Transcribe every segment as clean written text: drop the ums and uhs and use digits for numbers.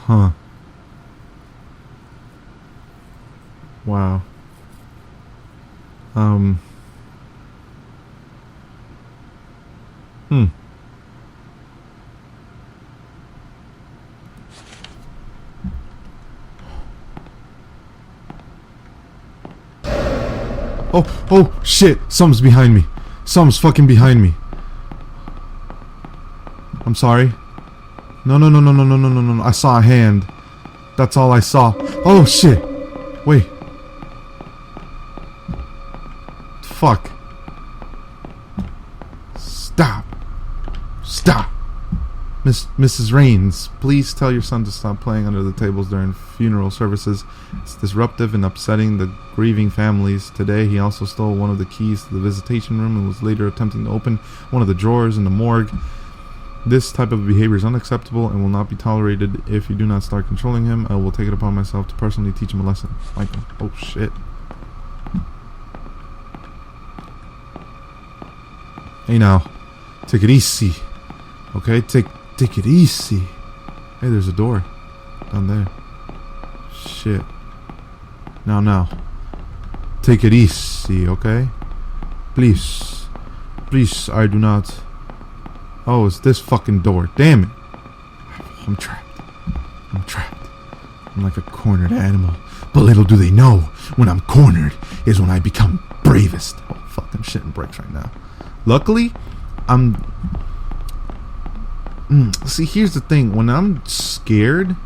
Huh. Wow. Um. Hmm. Oh, oh, shit. Something's behind me. Something's fucking behind me. I'm sorry. No, no, no, no, no, no, no, no, no. I saw a hand. That's all I saw. Oh, shit. Wait. Fuck. Stop. Stop. Mrs. Raines, please tell your son to stop playing under the tables during funeral services. It's disruptive and upsetting the grieving families. Today, he also stole one of the keys to the visitation room and was later attempting to open one of the drawers in the morgue. This type of behavior is unacceptable and will not be tolerated. If you do not start controlling him, I will take it upon myself to personally teach him a lesson. Michael. Oh, shit. Hey, now. Take it easy. Okay? Take it easy. Hey, there's a door. Down there. Shit. Now. Take it easy, okay? Please. Please, I do not... Oh, it's this fucking door. Damn it. I'm trapped. I'm like a cornered animal. But little do they know, when I'm cornered is when I become bravest. Oh, fuck, I'm shitting bricks right now. Luckily, see, here's the thing. When I'm scared,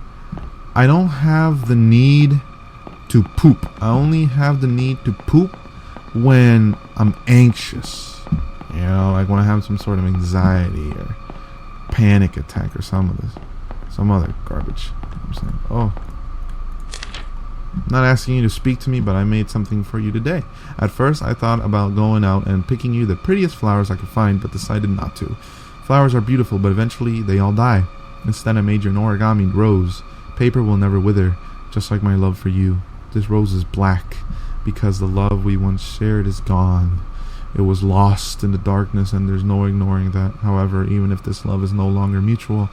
I don't have the need to poop. I only have the need to poop when I'm anxious. You know, like when I have some sort of anxiety or panic attack or some other garbage. You know what I'm saying, oh, I'm not asking you to speak to me, but I made something for you today. At first, I thought about going out and picking you the prettiest flowers I could find, but decided not to. Flowers are beautiful, but eventually they all die. Instead, I made you an origami rose. Paper will never wither, just like my love for you. This rose is black, because the love we once shared is gone. It was lost in the darkness, and there's no ignoring that. However, even if this love is no longer mutual,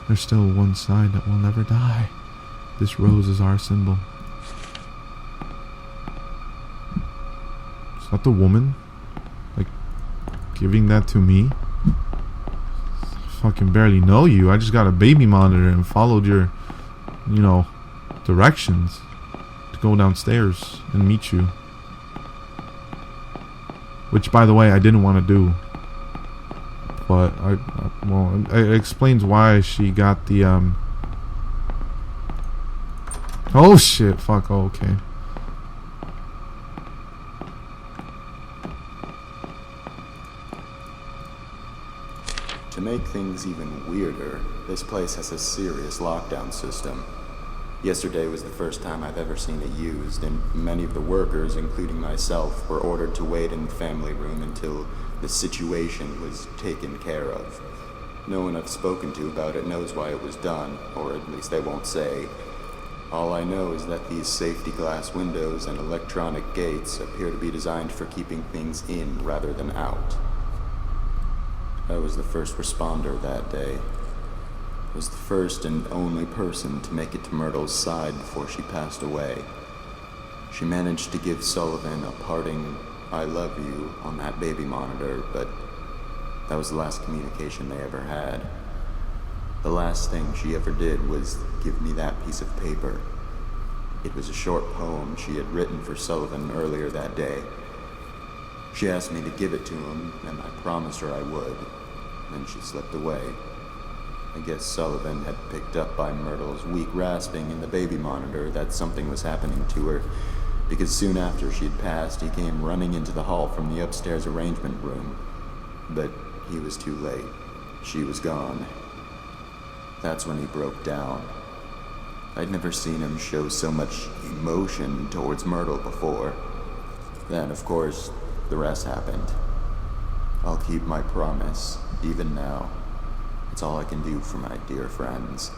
there's still one side that will never die. This rose is our symbol. Is that the woman? Like, giving that to me? I fucking barely know you. I just got a baby monitor and followed your, directions to go downstairs and meet you. Which, by the way, I didn't want to do. But, it explains why she got the, Oh, shit. Fuck. Oh, okay. To make things even weirder, this place has a serious lockdown system. Yesterday was the first time I've ever seen it used, and many of the workers, including myself, were ordered to wait in the family room until the situation was taken care of. No one I've spoken to about it knows why it was done, or at least they won't say. All I know is that these safety glass windows and electronic gates appear to be designed for keeping things in rather than out. I was the first responder that day. Was the first and only person to make it to Myrtle's side before she passed away. She managed to give Sullivan a parting "I love you" on that baby monitor, but that was the last communication they ever had. The last thing she ever did was give me that piece of paper. It was a short poem she had written for Sullivan earlier that day. She asked me to give it to him, and I promised her I would. Then she slipped away. I guess Sullivan had picked up by Myrtle's weak rasping in the baby monitor that something was happening to her, because soon after she'd passed, he came running into the hall from the upstairs arrangement room. But he was too late. She was gone. That's when he broke down. I'd never seen him show so much emotion towards Myrtle before. Then, of course, the rest happened. I'll keep my promise, even now. It's all I can do for my dear friends.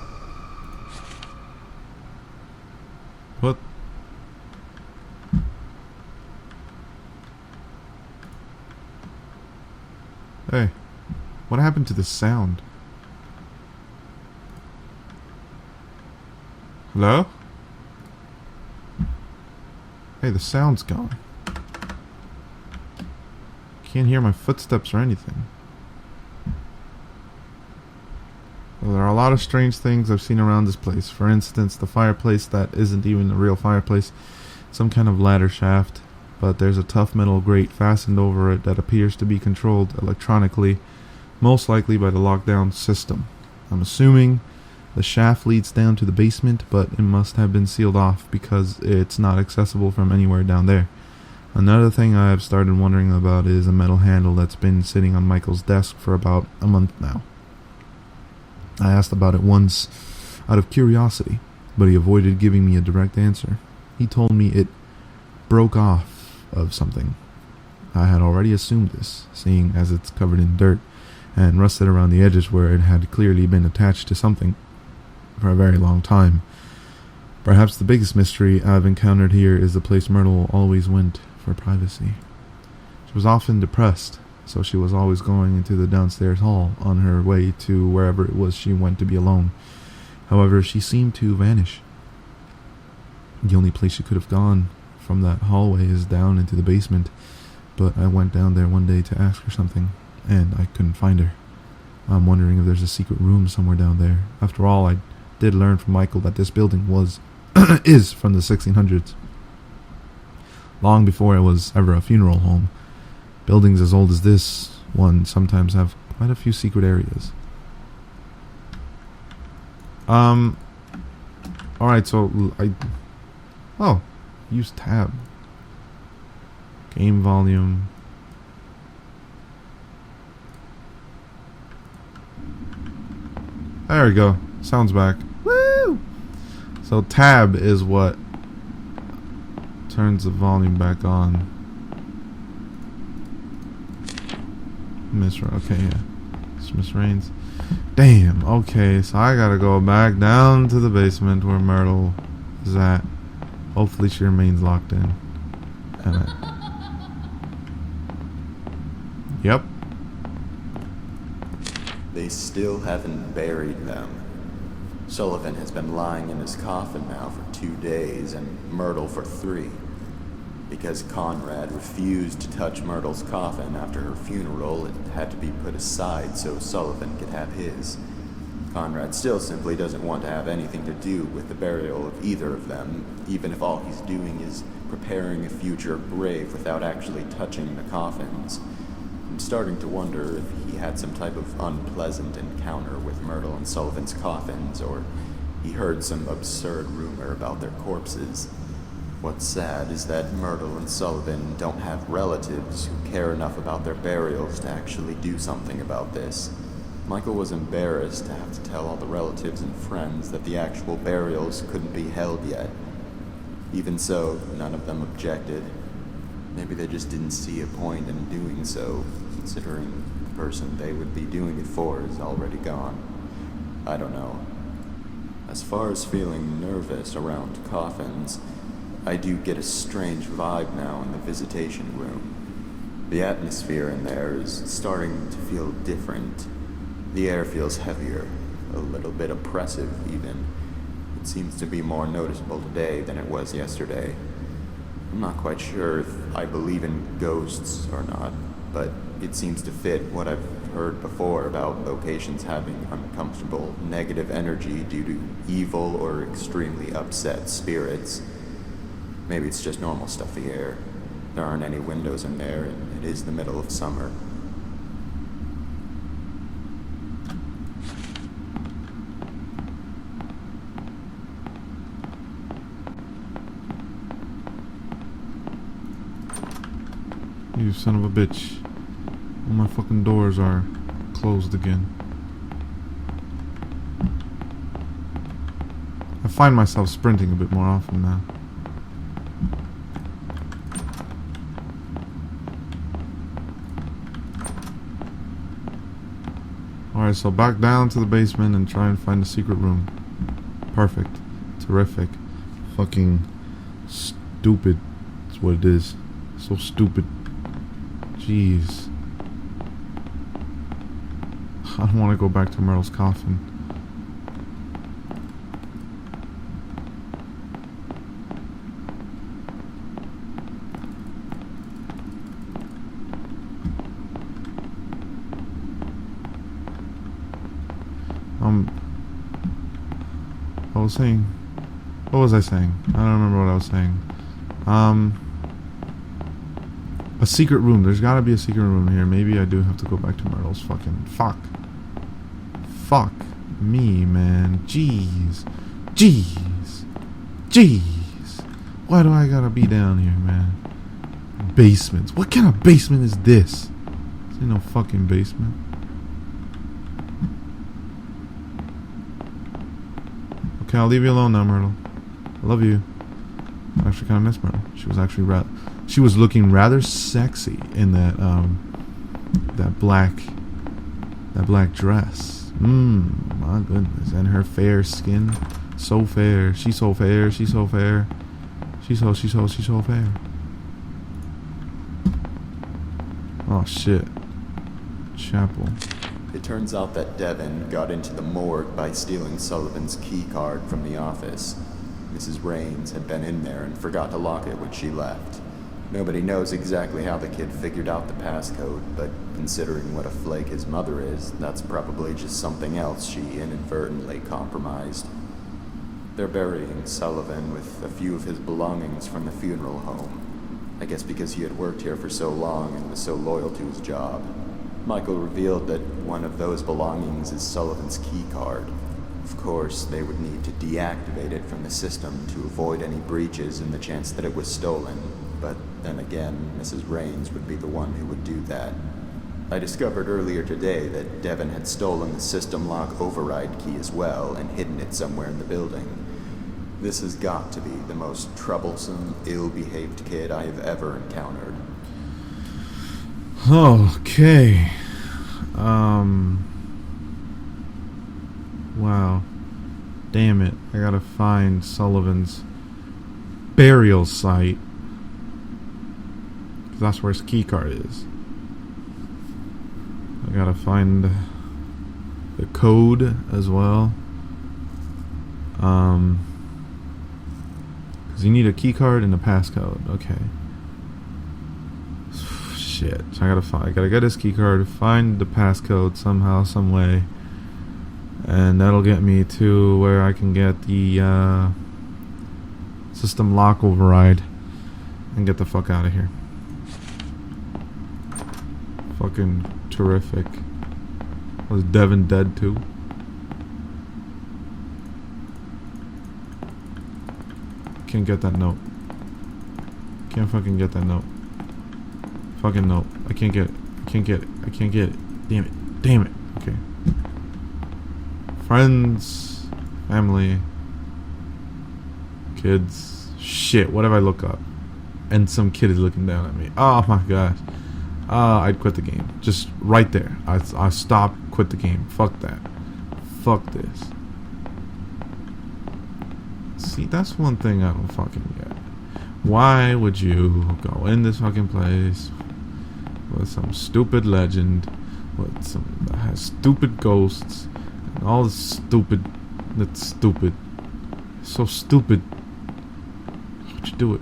What? Hey, what happened to the sound? Hello? Hey, the sound's gone. Can't hear my footsteps or anything. Well, there are a lot of strange things I've seen around this place. For instance, the fireplace that isn't even a real fireplace. Some kind of ladder shaft. But there's a tough metal grate fastened over it that appears to be controlled electronically, most likely by the lockdown system. I'm assuming the shaft leads down to the basement, but it must have been sealed off because it's not accessible from anywhere down there. Another thing I have started wondering about is a metal handle that's been sitting on Michael's desk for about a month now. I asked about it once out of curiosity, but he avoided giving me a direct answer. He told me it broke off of something. I had already assumed this, seeing as it's covered in dirt and rusted around the edges where it had clearly been attached to something for a very long time. Perhaps the biggest mystery I've encountered here is the place Myrtle always went for privacy. She was often depressed, so she was always going into the downstairs hall on her way to wherever it was she went to be alone. However, she seemed to vanish. The only place she could have gone from that hallway is down into the basement, but I went down there one day to ask her something, and I couldn't find her. I'm wondering if there's a secret room somewhere down there. After all, I did learn from Michael that this building is from the 1600s. Long before it was ever a funeral home. Buildings as old as this one sometimes have quite a few secret areas. Alright, so use tab. Game volume. There we go. Sounds back. Woo! So tab is what turns the volume back on. Okay, yeah. It's Miss Raines. Damn, okay, so I gotta go back down to the basement where Myrtle is at. Hopefully she remains locked in. Yep. They still haven't buried them. Sullivan has been lying in his coffin now for 2 days, and Myrtle for 3. Because Conrad refused to touch Myrtle's coffin after her funeral, it had to be put aside so Sullivan could have his. Conrad still simply doesn't want to have anything to do with the burial of either of them, even if all he's doing is preparing a future grave without actually touching the coffins. I'm starting to wonder if he had some type of unpleasant encounter with Myrtle and Sullivan's coffins, or he heard some absurd rumor about their corpses. What's sad is that Myrtle and Sullivan don't have relatives who care enough about their burials to actually do something about this. Michael was embarrassed to have to tell all the relatives and friends that the actual burials couldn't be held yet. Even so, none of them objected. Maybe they just didn't see a point in doing so, considering the person they would be doing it for is already gone. I don't know. As far as feeling nervous around coffins, I do get a strange vibe now in the visitation room. The atmosphere in there is starting to feel different. The air feels heavier, a little bit oppressive even. It seems to be more noticeable today than it was yesterday. I'm not quite sure if I believe in ghosts or not, but it seems to fit what I've heard before about locations having uncomfortable negative energy due to evil or extremely upset spirits. Maybe it's just normal stuffy air. There aren't any windows in there, and it is the middle of summer. You son of a bitch. All my fucking doors are closed again. I find myself sprinting a bit more often now. Alright, so back down to the basement and try and find the secret room. Perfect. Terrific. Fucking stupid. That's what it is. So stupid. Jeez. I don't want to go back to Myrtle's coffin. I was saying. What was I saying? I don't remember what I was saying. A secret room. There's gotta be a secret room here. Maybe I do have to go back to Myrtle's fucking... Fuck me, man. Jeez. Why do I gotta be down here, man? Basements. What kind of basement is this? This ain't no fucking basement. Okay, I'll leave you alone now, Myrtle. I love you. I actually kind of miss Myrtle. She was looking rather sexy in that that black dress. My goodness. And her fair skin, so fair. She's so fair. She's so fair. She's so fair. Oh shit. Chapel. It turns out that Devin got into the morgue by stealing Sullivan's key card from the office. Mrs. Raines had been in there and forgot to lock it when she left. Nobody knows exactly how the kid figured out the passcode, but considering what a flake his mother is, that's probably just something else she inadvertently compromised. They're burying Sullivan with a few of his belongings from the funeral home. I guess because he had worked here for so long and was so loyal to his job. Michael revealed that one of those belongings is Sullivan's key card. Of course, they would need to deactivate it from the system to avoid any breaches and the chance that it was stolen. But then again, Mrs. Raines would be the one who would do that. I discovered earlier today that Devin had stolen the system lock override key as well and hidden it somewhere in the building. This has got to be the most troublesome, ill-behaved kid I have ever encountered. Okay. Wow. Damn it. I gotta find Sullivan's burial site. 'Cause that's where his key card is. I gotta find the code as well. 'Cause you need a key card and a passcode. Okay. Shit. So I gotta get his key card, find the passcode somehow, some way, and that'll get me to where I can get the system lock override and get the fuck out of here. Fucking terrific. Was Devin dead too? Can't get that note. Can't fucking get that note. Fucking note. I can't get it. I can't get it. Damn it. Okay. Friends, family, kids. Shit, what if I look up and some kid is looking down at me? Oh my gosh. I'd quit the game. Just right there. I stop, quit the game. Fuck that. Fuck this. See, that's one thing I don't fucking get. Why would you go in this fucking place with some stupid legend, with some that has stupid ghosts, and all this stupid, that's stupid. So stupid. Why'd you do it?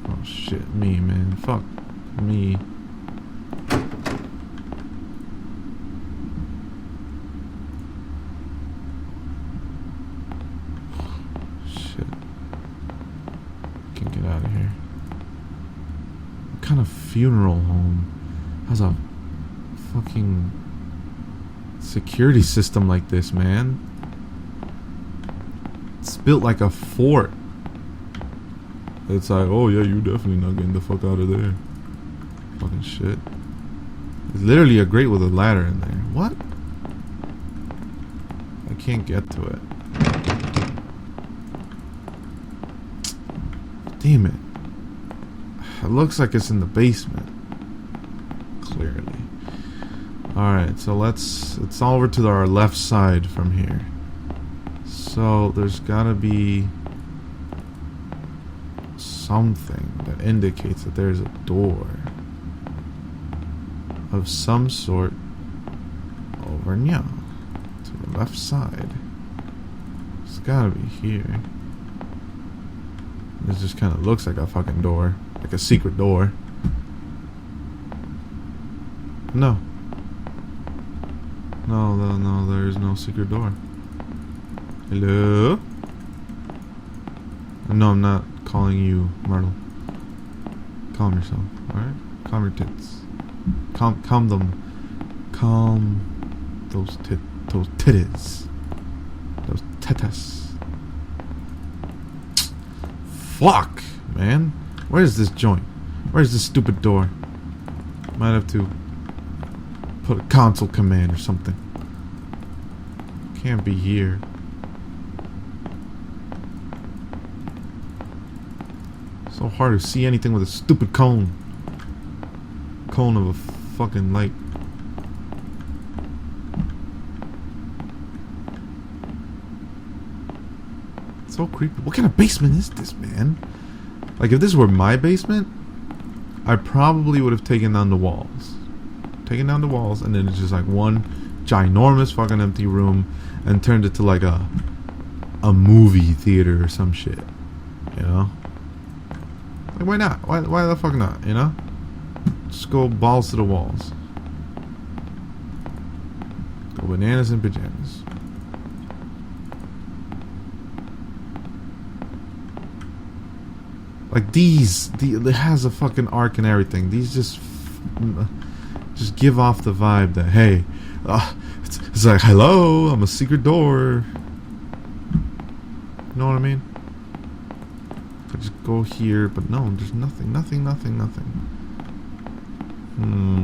Oh shit, me, man. Fuck me. Out of here. What kind of funeral home has a fucking security system like this, man? It's built like a fort. It's like, oh yeah, you definitely not getting the fuck out of there. Fucking shit. It's literally a grate with a ladder in there. What? I can't get to it. Damn it. It looks like it's in the basement. Clearly. Alright, so it's all over to our left side from here. So there's gotta be something that indicates that there's a door of some sort over now to the left side. It's gotta be here. This just kind of looks like a fucking door. Like a secret door. No, there is no secret door. Hello? No, I'm not calling you Myrtle. Calm yourself, alright? Calm your tits. Calm them. Calm those titties. Those tetas. Fuck, man. Where's this joint? Where's this stupid door? Might have to put a console command or something. Can't be here. So hard to see anything with a stupid cone. Cone of a fucking light. So creepy. What kind of basement is this, man? Like, if this were my basement, I probably would have taken down the walls. Taken down the walls, and then it's just like one ginormous fucking empty room, and turned it to like a movie theater or some shit. You know? Like, why not? Why the fuck not? You know? Just go balls to the walls. Go bananas in pajamas. Like it has a fucking arc and everything. These just give off the vibe that, hey, it's like, hello, I'm a secret door. You know what I mean? I just go here, but no, there's nothing.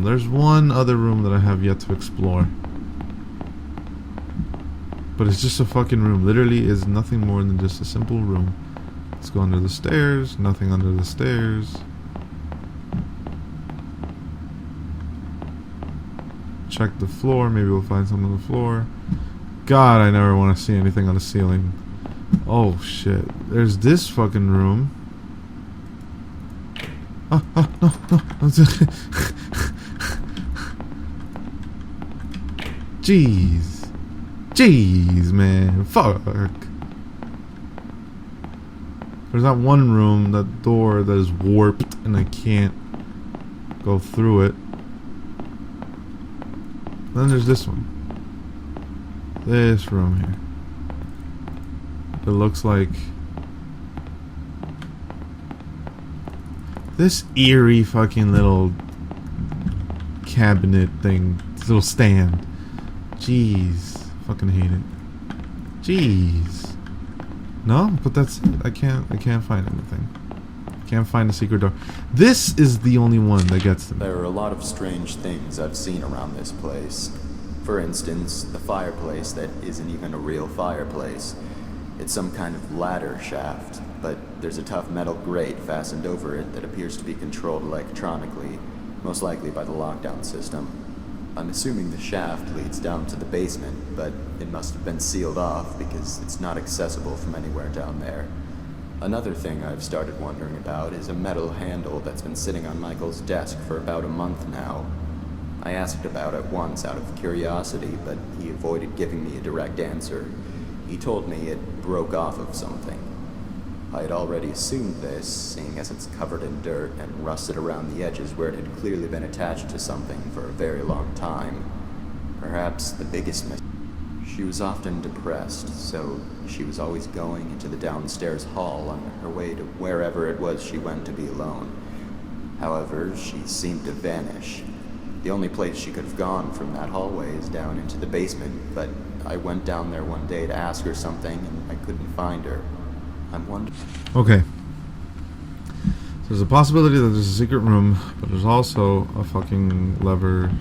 There's one other room that I have yet to explore. But it's just a fucking room. Literally is nothing more than just a simple room. Let's go under the stairs. Nothing under the stairs. Check the floor. Maybe we'll find something on the floor. God, I never want to see anything on the ceiling. Oh shit. There's this fucking room. No. Jeez, man. Fuck. There's that one room, that door that is warped, and I can't go through it. Then there's this one. This room here. It looks like this eerie fucking little cabinet thing, this little stand. Jeez, fucking hate it. Jeez. No, but that's it. I can't find anything. Can't find a secret door. This is the only one that gets to me. There are a lot of strange things I've seen around this place. For instance, the fireplace that isn't even a real fireplace. It's some kind of ladder shaft, but there's a tough metal grate fastened over it that appears to be controlled electronically, most likely by the lockdown system. I'm assuming the shaft leads down to the basement, but it must have been sealed off because it's not accessible from anywhere down there. Another thing I've started wondering about is a metal handle that's been sitting on Michael's desk for about a month now. I asked about it once out of curiosity, but he avoided giving me a direct answer. He told me it broke off of something. I had already assumed this, seeing as it's covered in dirt and rusted around the edges where it had clearly been attached to something for a very long time. Perhaps the biggest mistake. She was often depressed, so she was always going into the downstairs hall on her way to wherever it was she went to be alone. However, she seemed to vanish. The only place she could have gone from that hallway is down into the basement, but I went down there one day to ask her something and I couldn't find her. I'm wondering. Okay. So there's a possibility that there's a secret room, but there's also a fucking lever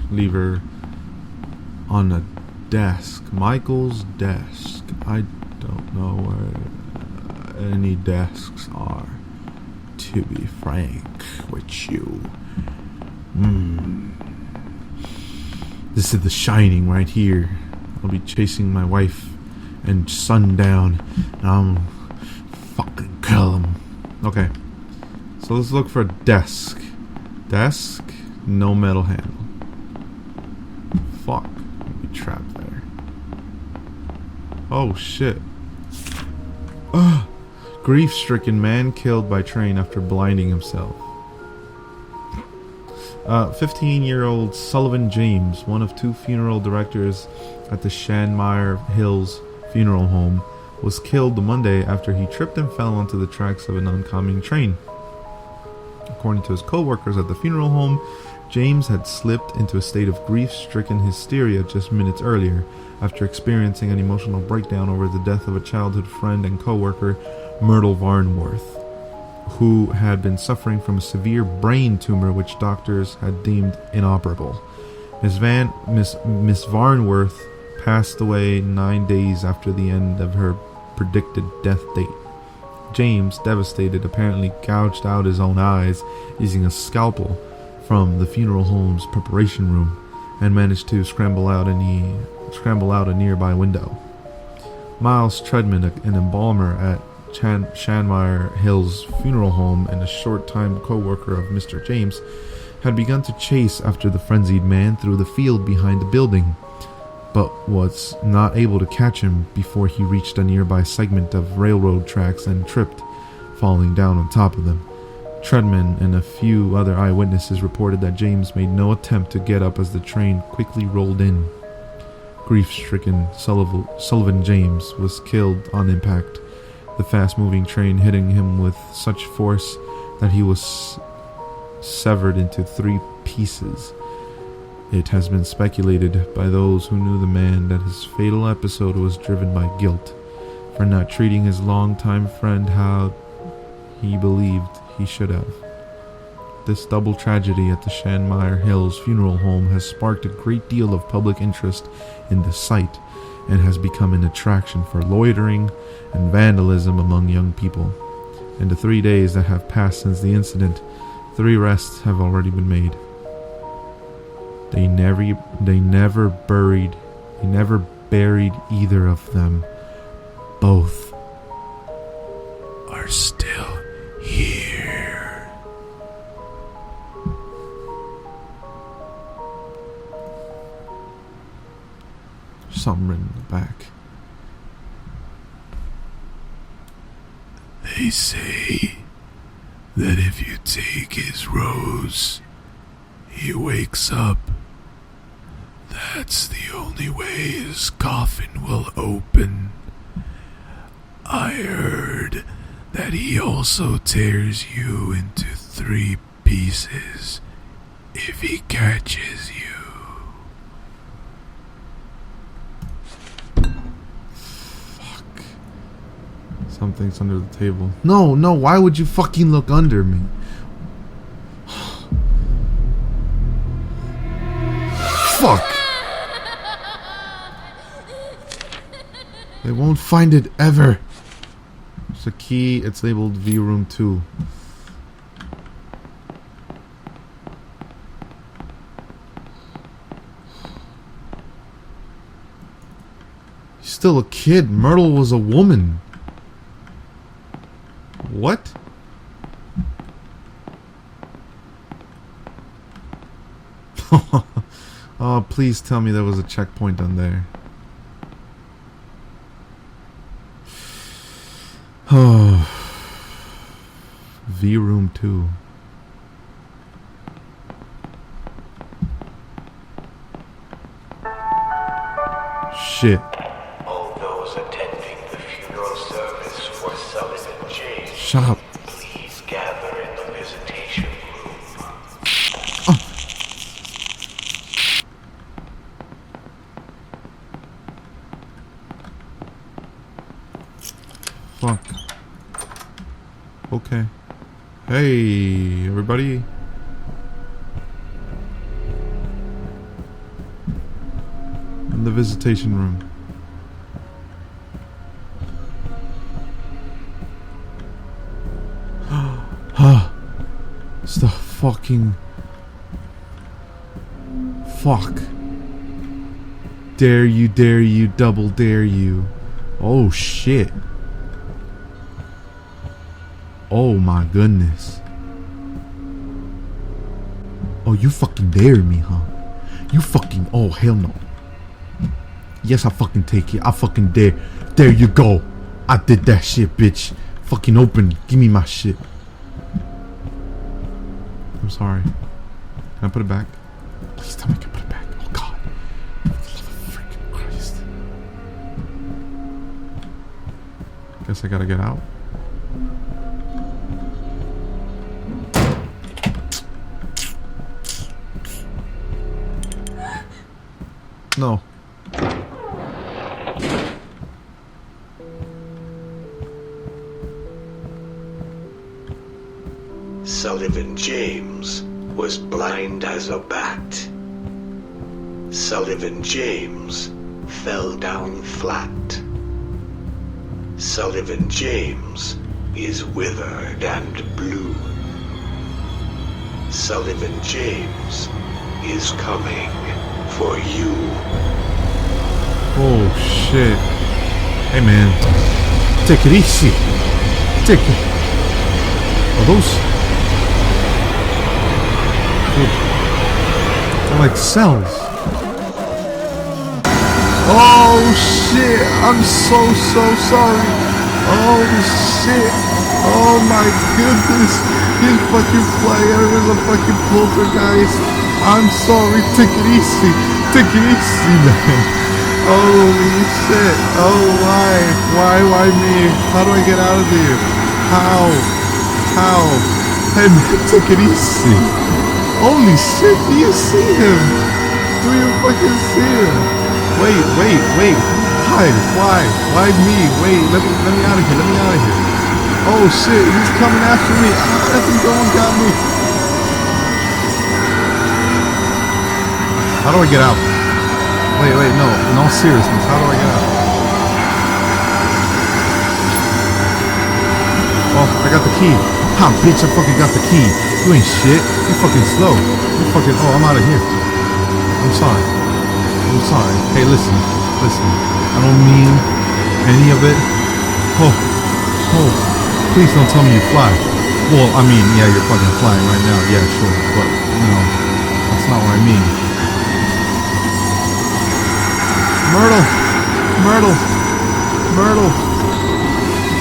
on the desk. Michael's desk. I don't know where any desks are, to be frank with you. This is The Shining right here. I'll be chasing my wife and son down, and I'm fucking kill him. Okay. So let's look for a desk. Desk, no metal handle. Fuck. I'll be trapped there. Oh shit. Ugh. Grief-stricken man killed by train after blinding himself. 15-year-old Sullivan James, one of two funeral directors at the Shanmire Hills Funeral Home, was killed the Monday after he tripped and fell onto the tracks of an oncoming train. According to his co-workers at the funeral home, James had slipped into a state of grief-stricken hysteria just minutes earlier, after experiencing an emotional breakdown over the death of a childhood friend and co-worker, Myrtle Varnworth, who had been suffering from a severe brain tumor which doctors had deemed inoperable. Miss Varnworth passed away 9 days after the end of her predicted death date. James, devastated, apparently gouged out his own eyes using a scalpel from the funeral home's preparation room and managed to scramble out a nearby window. Miles Treadman, an embalmer at Shanmire Hill's funeral home and a short-time co-worker of Mr. James, had begun to chase after the frenzied man through the field behind the building, but was not able to catch him before he reached a nearby segment of railroad tracks and tripped, falling down on top of them. Treadman and a few other eyewitnesses reported that James made no attempt to get up as the train quickly rolled in. Grief-stricken Sullivan James was killed on impact, the fast-moving train hitting him with such force that he was severed into 3 pieces. It has been speculated by those who knew the man that his fatal episode was driven by guilt for not treating his longtime friend how he believed he should have. This double tragedy at the Shanmire Hills funeral home has sparked a great deal of public interest in the site and has become an attraction for loitering and vandalism among young people. In the 3 days that have passed since the incident, 3 arrests have already been made. They never buried either of them. Both are still here. Something written in the back. They say that if you take his rose, he wakes up. That's the only way his coffin will open. I heard that he also tears you into 3 pieces if he catches you. Fuck. Something's under the table. No, why would you fucking look under me? Fuck. They won't find it ever. There's a key. It's labeled V Room 2. He's still a kid. Myrtle was a woman. What? Oh, please tell me there was a checkpoint on there. Oh. V Room 2. Shit. All those attending the funeral service for Sullivan James, Shut up. please gather in the visitation room. Fuck. Okay. Hey, everybody. In the visitation room. It's the fucking... Fuck. Dare you, double dare you. Oh shit. Oh my goodness. Oh, you fucking dare me, huh? You fucking... Oh, hell no. Yes, I fucking take it. I fucking dare. There you go. I did that shit, bitch. Fucking open. Give me my shit. I'm sorry. Can I put it back? Please tell me I can put it back. Oh, God. For the love of freaking Christ. Guess I gotta get out. No. Sullivan James was blind as a bat. Sullivan James fell down flat. Sullivan James is withered and blue. Sullivan James is coming for you. Oh shit. Hey man. Take it easy. Take it. Are those? They're like cells. Oh shit. I'm so sorry. Oh shit. Oh my goodness. He's fucking flying as a fucking poltergeist. I'm sorry. Take it easy. Take it easy, man. Holy shit. Oh, why? Why me? How do I get out of here? How? Hey, man, take it easy. Holy shit, do you see him? Do you fucking see him? Wait. Why me? Wait, let me out of here. Oh shit, he's coming after me. I think someone got me. How do I get out? Wait, no. In all seriousness, how do I get out? Oh, I got the key. Ha, bitch, I fucking got the key. You ain't shit. You fucking slow. Oh, I'm out of here. I'm sorry. Hey, listen. I don't mean any of it. Oh. Please don't tell me you fly. Well, I mean, yeah, you're fucking flying right now. Yeah, sure. But, that's not what I mean. Myrtle.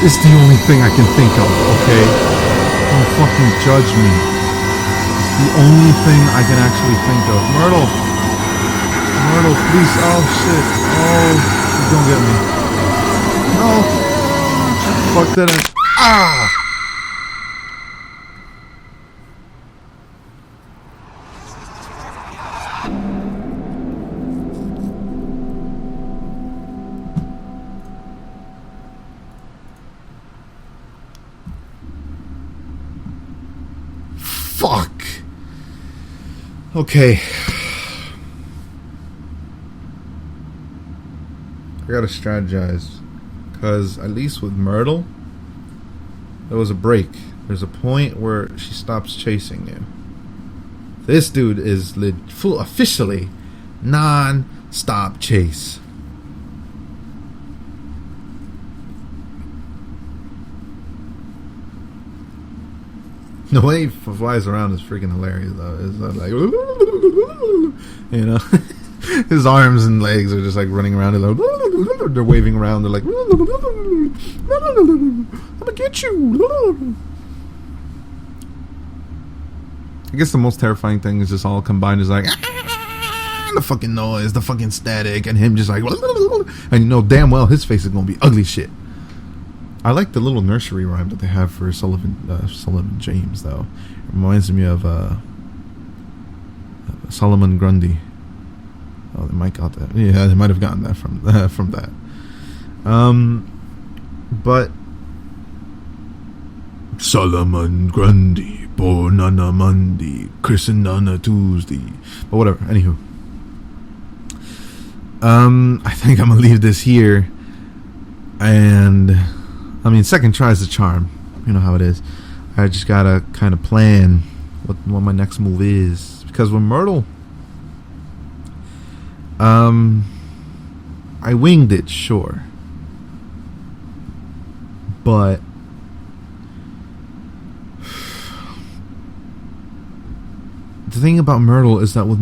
It's the only thing I can think of, okay? Don't fucking judge me. It's the only thing I can actually think of. Myrtle, please. Oh, shit. Oh, don't get me. No. Fuck that in. Ah! Fuck. Okay. I gotta strategize. Because at least with Myrtle, there was a break. There's a point where she stops chasing you. This dude is officially non-stop chase. The way he flies around is freaking hilarious, though. It's like, his arms and legs are just like running around. They're waving around. They're like, I'm gonna get you. I guess the most terrifying thing is just all combined is like the fucking noise, the fucking static, and him just like, and you know damn well his face is gonna be ugly shit. I like the little nursery rhyme that they have for Sullivan James, though. It reminds me of Solomon Grundy. Oh, they might got that. Yeah, they might have gotten that from that. But Solomon Grundy, born on a Monday, christened on a Tuesday. But whatever. Anywho, I think I'm gonna leave this here, and I mean, second try is a charm. You know how it is. I just gotta kind of plan what my next move is, because with Myrtle, I winged it, sure, but the thing about Myrtle is that with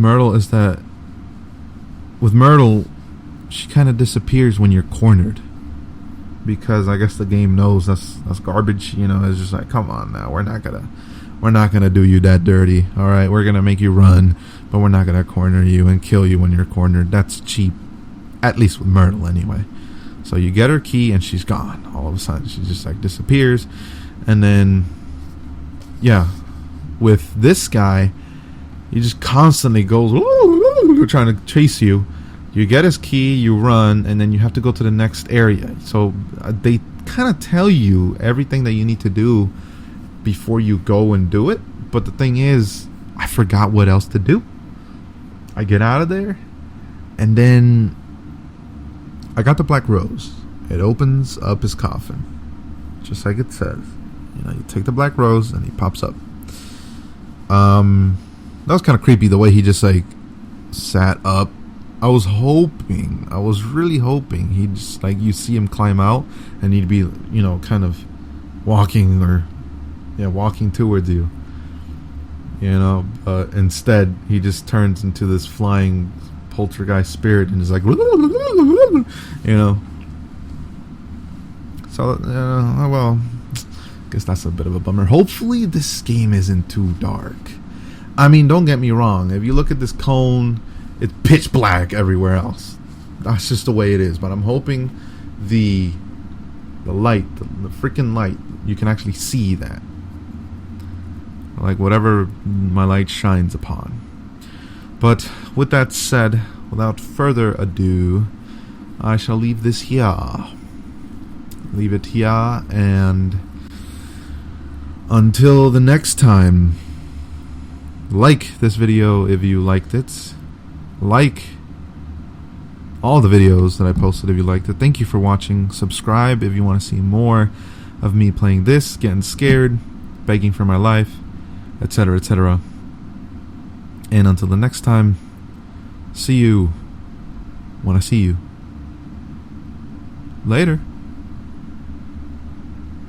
Myrtle, she kind of disappears when you're cornered. Because I guess the game knows that's garbage, It's just like, come on now, we're not gonna do you that dirty. All right, we're gonna make you run, but we're not gonna corner you and kill you when you're cornered. That's cheap, at least with Myrtle anyway. So you get her key and she's gone. All of a sudden, she just like disappears. And then, yeah, with this guy, he just constantly goes trying to chase you. You get his key, you run, and then you have to go to the next area. So they kind of tell you everything that you need to do before you go and do it. But the thing is, I forgot what else to do. I get out of there, and then I got the black rose. It opens up his coffin, just like it says. You know, you take the black rose, and he pops up. That was kind of creepy, the way he just like sat up. I was really hoping he'd just like, you see him climb out and he'd be, you know, kind of walking towards you, you know, but instead he just turns into this flying poltergeist spirit and is like, you know. So, well, I guess that's a bit of a bummer. Hopefully this game isn't too dark. I mean, don't get me wrong. If you look at this cone, it's pitch black everywhere else. That's just the way it is. But I'm hoping the light, the freaking light, you can actually see that. Like whatever my light shines upon. But with that said, without further ado, I shall leave this here. Leave it here, and until the next time, like this video if you liked it. Like all the videos that I posted if you liked it. Thank you for watching. Subscribe if you want to see more of me playing this, getting scared, begging for my life, etc., etc. And until the next time, see you when I see you. Later.